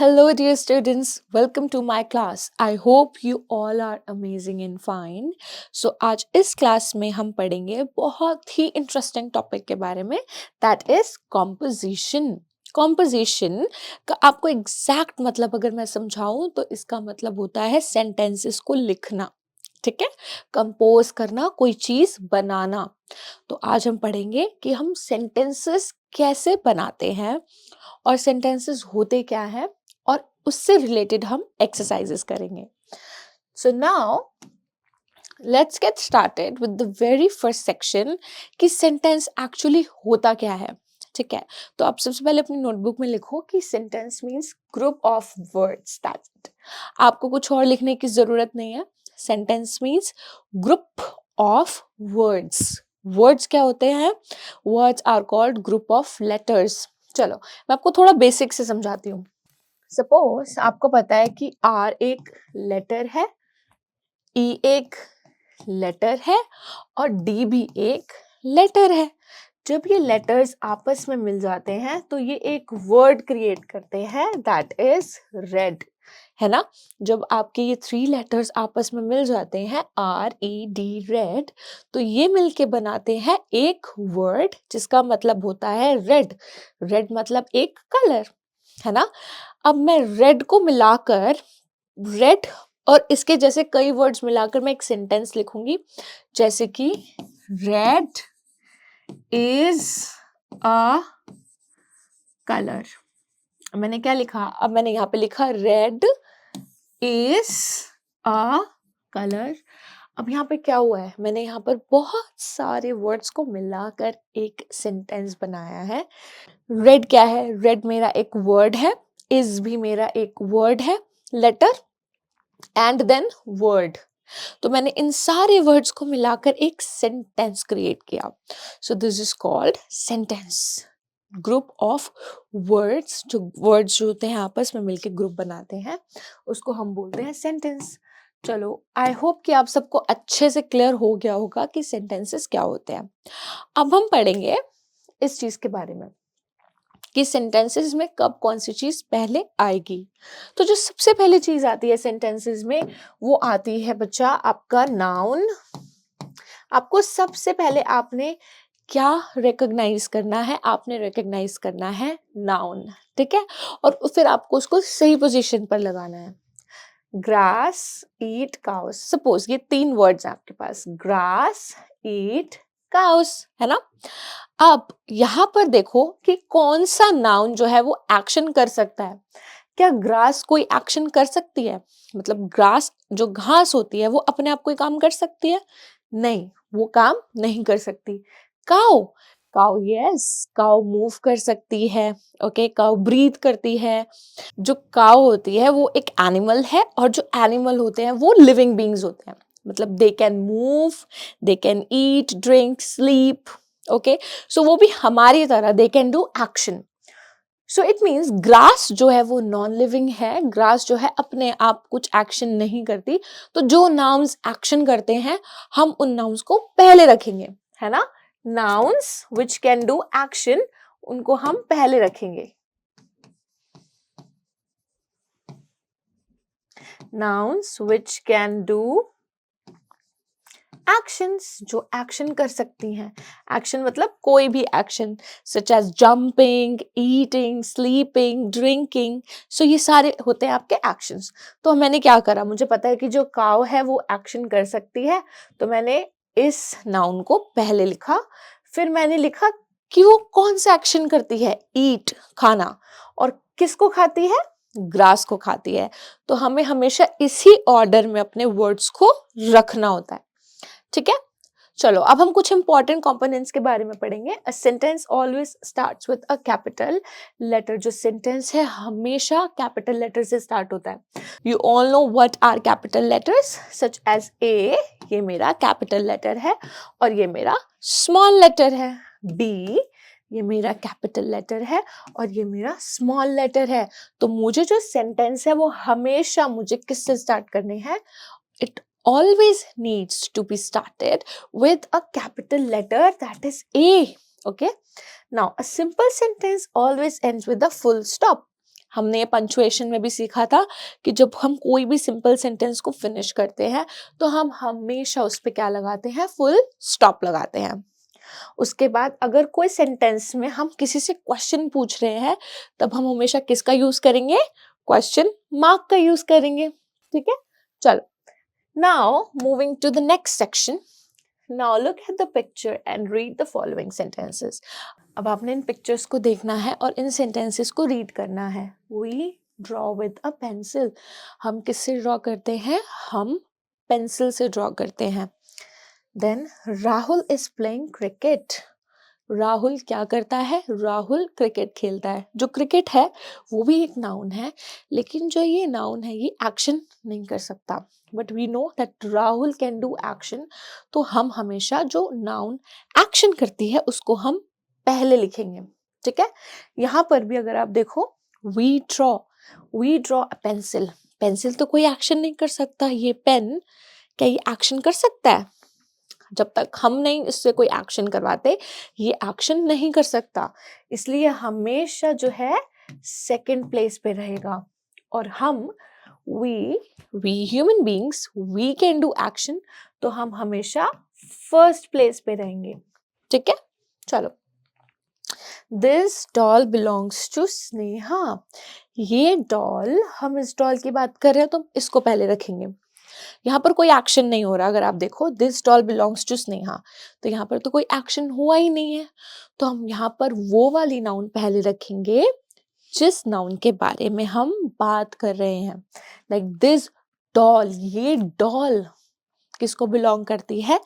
Hello, dear students. Welcome to my class. I hope you all are amazing and fine. So आज इस class में हम पढ़ेंगे बहुत ही इंटरेस्टिंग टॉपिक के बारे में, दैट इज कॉम्पोजिशन. कॉम्पोजिशन का आपको एग्जैक्ट मतलब अगर मैं समझाऊं तो इसका मतलब होता है सेंटेंसेस को लिखना. ठीक है, कंपोज करना, कोई चीज बनाना. तो आज हम पढ़ेंगे कि हम सेंटेंसेस कैसे बनाते हैं और सेंटेंसेस होते क्या है और उससे रिलेटेड हम एक्सरसाइजेस करेंगे. So now let's get started with the very first section कि सेंटेंस एक्चुअली होता क्या है. ठीक है, तो आप सबसे पहले अपनी नोटबुक में लिखो कि sentence means group of words. That's it. आपको कुछ और लिखने की जरूरत नहीं है. Sentence means group of words. Words क्या होते हैं? Words are called group of letters. चलो मैं आपको थोड़ा बेसिक से समझाती हूँ. सपोज आपको पता है कि आर एक लेटर है, ई एक लेटर है और डी भी एक लेटर है. जब ये लेटर्स आपस में मिल जाते हैं तो ये एक वर्ड क्रिएट करते हैं, दैट इज रेड. है ना? जब आपके ये 3 लेटर्स आपस में मिल जाते हैं, आर ई डी, रेड, तो ये मिलके बनाते हैं एक वर्ड जिसका मतलब होता है रेड. रेड मतलब एक कलर. है ना? अब मैं रेड को मिलाकर, रेड और इसके जैसे कई वर्ड्स मिलाकर मैं एक सेंटेंस लिखूंगी, जैसे कि रेड इज अ कलर. मैंने क्या लिखा? अब मैंने यहाँ पे लिखा रेड इज अ कलर. अब यहाँ पे क्या हुआ है? मैंने यहाँ पर बहुत सारे वर्ड्स को मिलाकर एक सेंटेंस बनाया है. रेड क्या है? रेड मेरा एक वर्ड है, इज भी मेरा एक वर्ड है, लेटर एंड देन वर्ड. तो मैंने इन सारे वर्ड्स को मिलाकर एक सेंटेंस क्रिएट किया. So this is called sentence. Group of words, जो वर्ड्स जो होते हैं आपस में मिलकर ग्रुप बनाते हैं, उसको हम बोलते हैं सेंटेंस. चलो, आई होप कि आप सबको अच्छे से क्लियर हो गया होगा कि सेंटेंसेस क्या होते हैं. अब हम पढ़ेंगे इस चीज के बारे में कि सेंटेंसेस में कब कौन सी चीज पहले आएगी. तो जो सबसे पहले चीज आती है सेंटेंसेस में, वो आती है बच्चा आपका नाउन. आपको सबसे पहले आपने क्या रिकॉग्नाइज करना है? आपने रिकॉग्नाइज करना है नाउन. ठीक है, और फिर आपको उसको सही पोजीशन पर लगाना है. ग्रास, ईट, काउस. सपोज ये 3 वर्ड्स हैं आपके पास, ग्रास, ईट, काउस. है ना? अब यहां पर देखो कि कौन सा नाउन जो है वो एक्शन कर सकता है. क्या ग्रास कोई एक्शन कर सकती है? मतलब ग्रास जो घास होती है वो अपने आप कोई काम कर सकती है? नहीं, वो काम नहीं कर सकती. Cow, cow yes, cow move कर सकती है. ओके, काउ ब्रीथ करती है. जो काउ होती है वो एक एनिमल है और जो एनिमल होते हैं वो लिविंग बींग्स होते हैं. मतलब they can move, they can eat, drink, sleep. Okay, so वो भी हमारी तरह they can do action. So it means grass जो है वो नॉन लिविंग है. ग्रास जो है अपने आप कुछ एक्शन नहीं करती. तो जो नाउन्स एक्शन करते हैं हम उन नाउन्स को पहले रखेंगे. है ना? Nouns which can do action, उनको हम पहले रखेंगे. nouns which can do actions, जो एक्शन कर सकती हैं. एक्शन मतलब कोई भी action, such as jumping, eating, sleeping, drinking. So ये सारे होते हैं आपके एक्शंस. तो मैंने क्या करा, मुझे पता है कि जो काउ है वो एक्शन कर सकती है, तो मैंने इस नाउन को पहले लिखा. फिर मैंने लिखा कि वो कौन सा एक्शन करती है, ईट, खाना, और किसको खाती है, ग्रास को खाती है. तो हमें हमेशा इसी ऑर्डर में अपने वर्ड्स को रखना होता है. ठीक है, चलो अब हम कुछ इंपॉर्टेंट कंपोनेंट्स के बारे में पढ़ेंगे. A sentence always starts with a capital letter. जो सेंटेंस है हमेशा कैपिटल लेटर से स्टार्ट होता है. You all know what are capital letters, such as A, ये मेरा कैपिटल लेटर है और ये मेरा स्मॉल लेटर है. बी, ये मेरा कैपिटल लेटर है और ये मेरा स्मॉल लेटर है. तो मुझे जो सेंटेंस है वो हमेशा मुझे किससे स्टार्ट करने हैं? It always needs to be started with a capital letter, that is A. Okay, now a simple sentence always ends with a full stop. हमने ये पंक्चुएशन में भी सीखा था कि जब हम कोई भी सिंपल सेंटेंस को फिनिश करते हैं तो हम हमेशा उस पे क्या लगाते हैं, फुल स्टॉप लगाते हैं। उसके बाद अगर कोई सेंटेंस में हम किसी से क्वेश्चन पूछ रहे हैं तब हम हमेशा किसका यूज करेंगे, क्वेश्चन मार्क का यूज करेंगे। ठीक है, चलो now moving to the next section. Now look at the picture and read the following sentences. अब आपने इन पिक्चर्स को देखना है और इन सेंटेंसेस को रीड करना है। We draw with a pencil. हम किससे ड्रॉ करते हैं, हम पेंसिल से ड्रॉ करते हैं। Then Rahul is playing cricket. Rahul क्या करता है, राहुल क्रिकेट खेलता है। जो क्रिकेट है वो भी एक नाउन है, लेकिन जो ये नाउन है ये एक्शन नहीं कर सकता, but we know that Rahul can do action. तो हम हमेशा जो नाउन एक्शन करती है उसको हम पहले लिखेंगे। ठीक है, यहाँ पर भी अगर आप देखो, we draw a pencil. Pencil तो कोई एक्शन नहीं कर सकता, ये पेन क्या ये एक्शन कर सकता है? जब तक हम नहीं इससे कोई एक्शन करवाते ये एक्शन नहीं कर सकता, इसलिए हमेशा जो है सेकंड प्लेस पे रहेगा। और हम we human beings we can do action, तो हम हमेशा फर्स्ट प्लेस पे रहेंगे। ठीक है, चलो। This doll belongs to Sneha. ये डॉल, हम इस डॉल की बात कर रहे हैं तो इसको पहले रखेंगे। यहाँ पर कोई एक्शन नहीं हो रहा। अगर आप देखो this doll belongs to Sneha, तो यहाँ पर तो कोई एक्शन हुआ ही नहीं है, तो हम यहाँ पर वो वाली नाउन पहले रखेंगे जिस नाउन के बारे में हम बात कर रहे हैं। लाइक दिस डॉल, ये डॉल किसको बिलोंग करती है,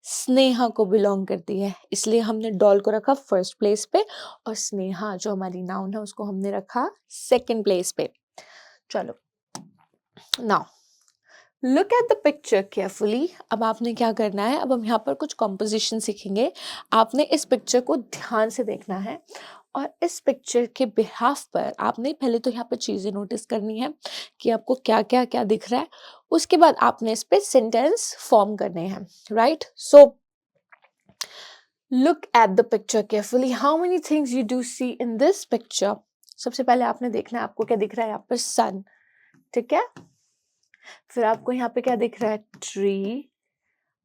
स्नेहा को बिलोंग करती है, इसलिए हमने डॉल को रखा फर्स्ट प्लेस पे और स्नेहा जो हमारी नाउन है उसको हमने रखा सेकंड प्लेस पे। चलो now look at the picture carefully. अब आपने क्या करना है, अब हम यहाँ पर कुछ कॉम्पोजिशन सीखेंगे। आपने इस पिक्चर को ध्यान से देखना है और इस पिक्चर के बिहाफ पर आपने पहले तो यहाँ पर चीज़ें नोटिस करनी है कि आपको क्या क्या क्या दिख रहा है। उसके बाद आपने इस पे सेंटेंस फॉर्म करने हैं, right? So look at the picture carefully. How many things you do see in this picture? सबसे पहले आपने देखना है आपको क्या दिख रहा है, यहाँ पर सन। ठीक है, फिर आपको यहाँ पे क्या दिख रहा है, ट्री।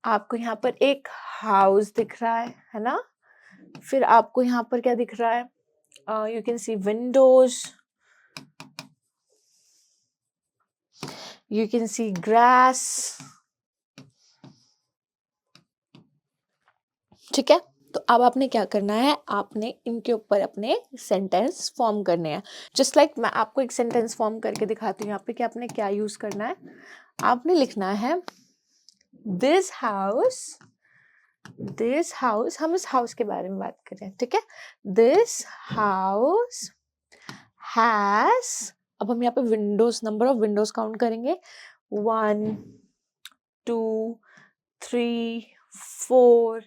आपको यहाँ पर एक हाउस दिख रहा है ना? फिर आपको यहाँ पर क्या दिख रहा है, you can see Windows, you can sea grass. ठीक है, तो अब आपने क्या करना है, आपने इनके ऊपर अपने सेंटेंस फॉर्म करने हैं। जस्ट लाइक मैं आपको एक सेंटेंस फॉर्म करके दिखाती हूँ यहाँ पे कि आपने क्या यूज करना है। आपने लिखना है दिस हाउस, हम इस हाउस के बारे में बात कर रहे हैं। ठीक है, दिस हाउस हैज, अब हम यहाँ पे windows, number of windows count करेंगे, 1 2 3 4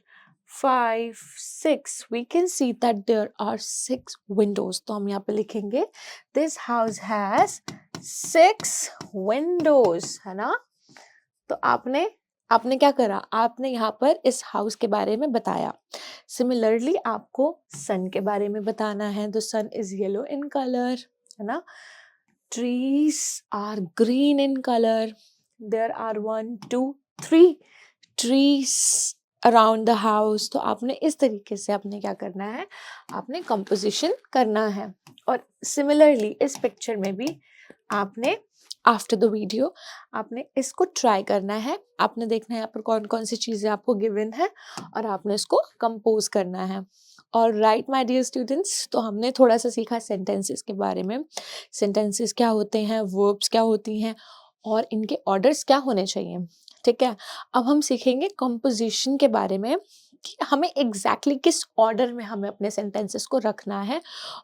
5 6। We can see that there are 6 windows. तो हम यहाँ पे लिखेंगे दिस हाउस हैज 6 विंडोज, है ना? तो आपने क्या करा, आपने यहाँ पर इस हाउस के बारे में बताया। सिमिलरली आपको सन के बारे में बताना है। The sun is yellow in colour, है ना? Trees are green in colour. There are 1 2 3 trees around the house. तो आपने इस तरीके से आपने क्या करना है, आपने कंपोजिशन करना है। और सिमिलरली इस पिक्चर में भी आपने आफ्टर द वीडियो आपने इसको ट्राई करना है। आपने देखना है यहाँ पर कौन कौन सी चीज़ें आपको गिवन है और आपने इसको कंपोज करना है। और राइट माय डियर स्टूडेंट्स, तो हमने थोड़ा सा सीखा सेंटेंसेस के बारे में। सेंटेंसेस क्या होते हैं, वर्ब्स क्या होती हैं और इनके ऑर्डर्स क्या होने चाहिए। ठीक है, अब हम सीखेंगे कंपोजिशन के बारे में कि हमें एग्जैक्टली किस ऑर्डर में हमें अपने सेंटेंसेस को रखना है,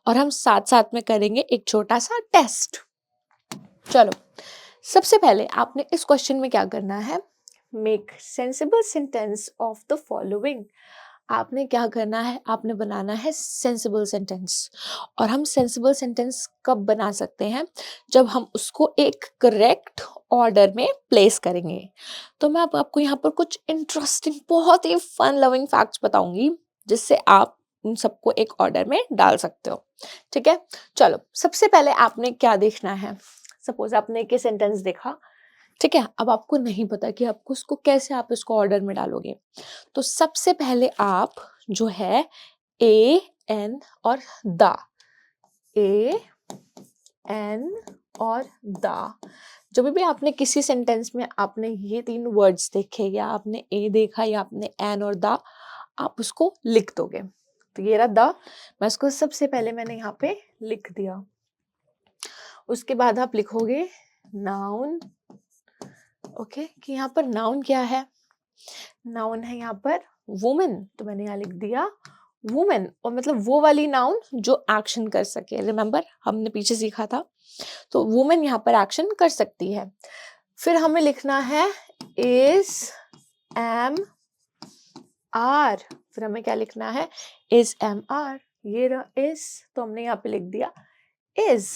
और हम साथ साथ में करेंगे एक छोटा सा टेस्ट। चलो, सबसे पहले आपने इस क्वेश्चन में क्या करना है, make sensible sentence of the following. आपने क्या करना है, आपने बनाना है सेंसिबल सेंटेंस। और हम सेंसिबल सेंटेंस कब बना सकते हैं, जब हम उसको एक करेक्ट ऑर्डर में प्लेस करेंगे। तो मैं आपको यहाँ पर कुछ इंटरेस्टिंग, बहुत ही फन लविंग फैक्ट्स बताऊंगी जिससे आप उन सबको एक ऑर्डर में डाल सकते हो। ठीक है, चलो सबसे पहले आपने क्या देखना है, सपोज आपने एक सेंटेंस देखा, ठीक है, अब आपको नहीं पता कि आपको उसको कैसे आप इसको ऑर्डर में डालोगे। तो सबसे पहले आप जो है ए एन और द, ए एन और द, जब भी आपने किसी सेंटेंस में आपने ये 3 वर्ड्स देखे, या आपने ए देखा या आपने एन और द, आप उसको लिख दोगे। तो ये रहा द, मैं इसको सबसे पहले मैंने यहाँ पे लिख दिया। उसके बाद आप लिखोगे नाउन, ओके, कि यहाँ पर नाउन क्या है, नाउन है यहाँ पर वुमेन, तो मैंने यहाँ लिख दिया वुमेन, और मतलब वो वाली नाउन जो एक्शन कर सके, रिमेंबर हमने पीछे सीखा था, तो वुमेन यहाँ पर एक्शन कर सकती है। फिर हमें लिखना है इज, एम, आर, फिर हमें क्या लिखना है, इज, एम, आर, ये रहा इज, तो हमने यहाँ पे लिख दिया इज।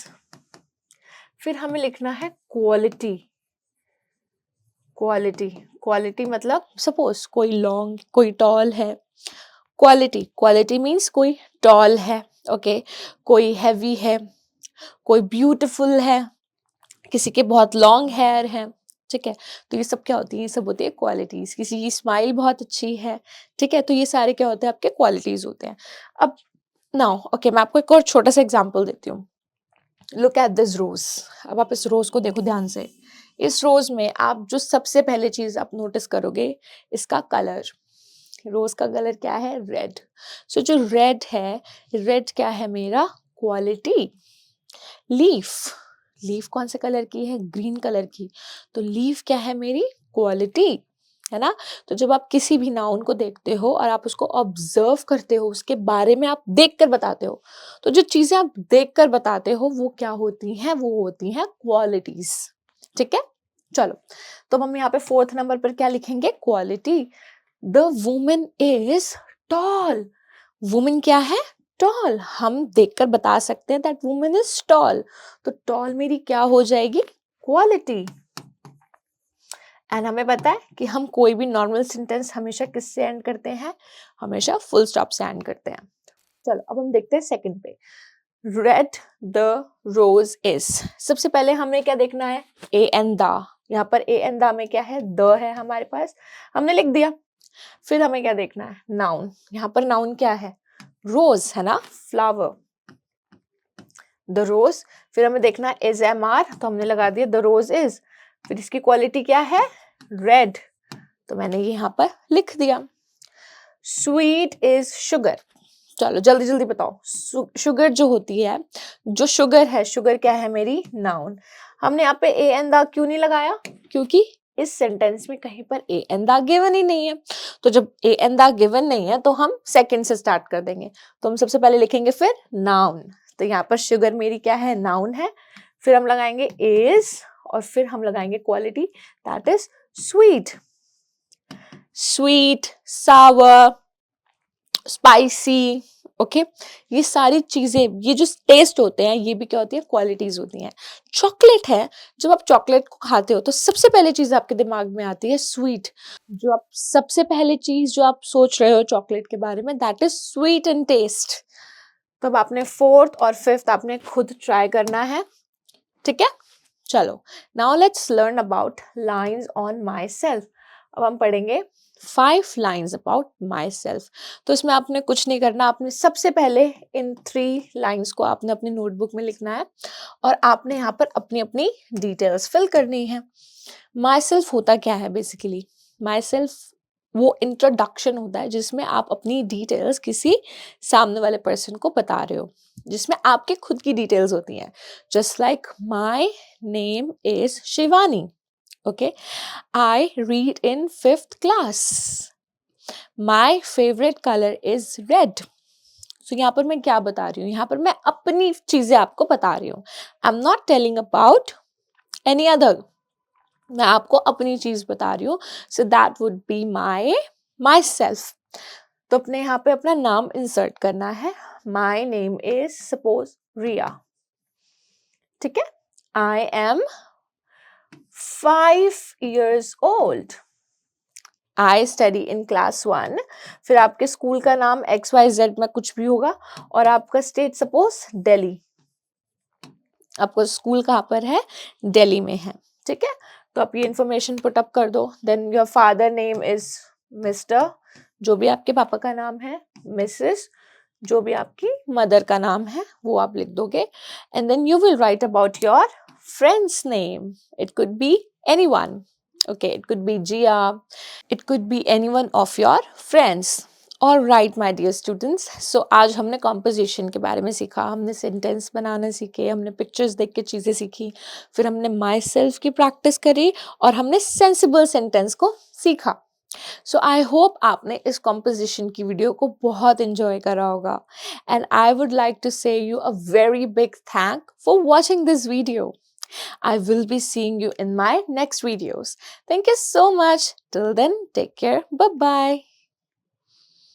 फिर हमें लिखना है क्वालिटी, क्वालिटी, क्वालिटी मतलब सपोज कोई लॉन्ग कोई टॉल है, क्वालिटी, क्वालिटी मीन्स कोई टॉल है, ओके, कोई हैवी है, कोई ब्यूटीफुल है, किसी के बहुत लॉन्ग हेयर है, ठीक है, तो ये सब क्या होती है, ये सब होती है क्वालिटीज। किसी की स्माइल बहुत अच्छी है, ठीक है, तो ये सारे क्या होते हैं, आपके क्वालिटीज होते हैं। अब नाउ ओके, मैं आपको एक और छोटा सा एग्जांपल देती हूँ। लुक एट दिस रोज, अब आप इस रोज को देखो ध्यान से। इस रोज में आप जो सबसे पहले चीज आप नोटिस करोगे, इसका कलर, रोज का कलर क्या है, रेड। सो जो रेड है, रेड क्या है मेरा, क्वालिटी। लीफ, लीफ कौन से कलर की है, ग्रीन कलर की, तो लीफ क्या है मेरी, क्वालिटी, है ना। तो जब आप किसी भी नाउन को देखते हो और आप उसको ऑब्जर्व करते हो, उसके बारे में आप देख कर बताते हो, तो जो चीजें आप देख कर बताते हो वो क्या होती हैं, वो होती हैं क्वालिटीज। ठीक है, चलो, तो हम यहाँ पे 4th नंबर पर क्या लिखेंगे, quality. The women is tall, women क्या है, टॉल, हम देखकर बता सकते हैं दैट वुमेन इज टॉल, तो टॉल मेरी क्या हो जाएगी, क्वालिटी। एंड हमें पता है कि हम कोई भी नॉर्मल सेंटेंस हमेशा किससे एंड करते हैं, हमेशा फुल स्टॉप से एंड करते हैं। चलो अब हम देखते हैं सेकंड पे, रेड द रोज इज। सबसे पहले हमें क्या देखना है, ए एंड द, यहाँ पर ए एंड द में क्या है, द है हमारे पास, हमने लिख दिया। फिर हमें क्या देखना है, नाउन, यहाँ पर नाउन क्या है, रोज है ना, फ्लावर, द रोज। फिर हमें देखना है इज, एम, आर, तो हमने लगा दिया द रोज इज। फिर इसकी क्वालिटी क्या है, रेड, तो मैंने ये यहाँ पर लिख दिया। स्वीट इज शुगर, चलो जल्दी जल्दी बताओ, शुगर जो होती है, जो शुगर है, शुगर क्या है मेरी, नाउन। हमने यहाँ पे ए एंड द क्यों नहीं लगाया, क्योंकि इस सेंटेंस में कहीं पर ए एंड द गिवन ही नहीं है। तो जब ए एंड द गिवन नहीं है तो हम सेकंड से स्टार्ट कर देंगे, तो हम सबसे पहले लिखेंगे फिर नाउन, तो यहाँ पर शुगर मेरी क्या है, नाउन है। फिर हम लगाएंगे इज, और फिर हम लगाएंगे quality, that is sweet. Sweet, sour, spicy, okay, ये सारी चीजें, ये जो टेस्ट होते हैं, ये भी क्या होती है, क्वालिटीज होती हैं। चॉकलेट है, जब आप चॉकलेट को खाते हो तो सबसे पहले चीज आपके दिमाग में आती है स्वीट, जो आप सबसे पहले चीज जो आप सोच रहे हो चॉकलेट के बारे में, that is sweet in taste. तो अब आपने 4th और 5th आपने खुद ट्राई करना है, ठीक है। चलो now let's learn about lines on my self. अब हम पढ़ेंगे 5 लाइन्स अबाउट माई सेल्फ। तो इसमें आपने कुछ नहीं करना, आपने सबसे पहले इन 3 लाइन्स को आपने अपनी नोटबुक में लिखना है, और आपने यहाँ पर अपनी अपनी डिटेल्स फिल करनी है। माई सेल्फ होता क्या है, बेसिकली माई सेल्फ वो इंट्रोडक्शन होता है जिसमें आप अपनी डिटेल्स किसी सामने वाले पर्सन को बता रहे हो, जिसमें आपके खुद की डिटेल्स होती हैं। Just like my name is Shivani, okay, I read in 5th class, my favorite color is red। so यहाँ पर मैं क्या बता रही हूँ, यहाँ पर मैं अपनी चीजें आपको बता रही हूँ, I'm not telling about any other, मैं आपको अपनी चीज बता रही हूँ, so that would be myself। तो अपने यहाँ पे अपना नाम इंसर्ट करना है, my name is suppose Riya, ठीक है, I am 5 years old, I study in class 1, फिर आपके स्कूल का नाम XYZ में कुछ भी होगा और आपका स्टेट सपोज दिल्ली, आपका स्कूल कहाँ पर है, दिल्ली में है, ठीक है। तो आप ये इंफॉर्मेशन पुट अप कर दो। Then your father name is mister, जो भी आपके पापा का नाम है, मिसेस, जो भी आपकी मदर का नाम है वो आप लिख दोगे। And then you will write about your friends name, it could be anyone, okay, it could be Jia, it could be anyone of your friends. All right my dear students, so आज हमने composition के बारे में सीखा, हमने sentence बनाना सीखे, हमने pictures देख के चीज़ें सीखी, फिर हमने myself की practice करी और हमने sensible sentence को सीखा। सो आई होप आपने इस composition की वीडियो को बहुत enjoy करा होगा, and I would like to say you a very big thank for watching this video. I will be seeing you in my next videos. Thank you so much. Till then, take care. Bye bye.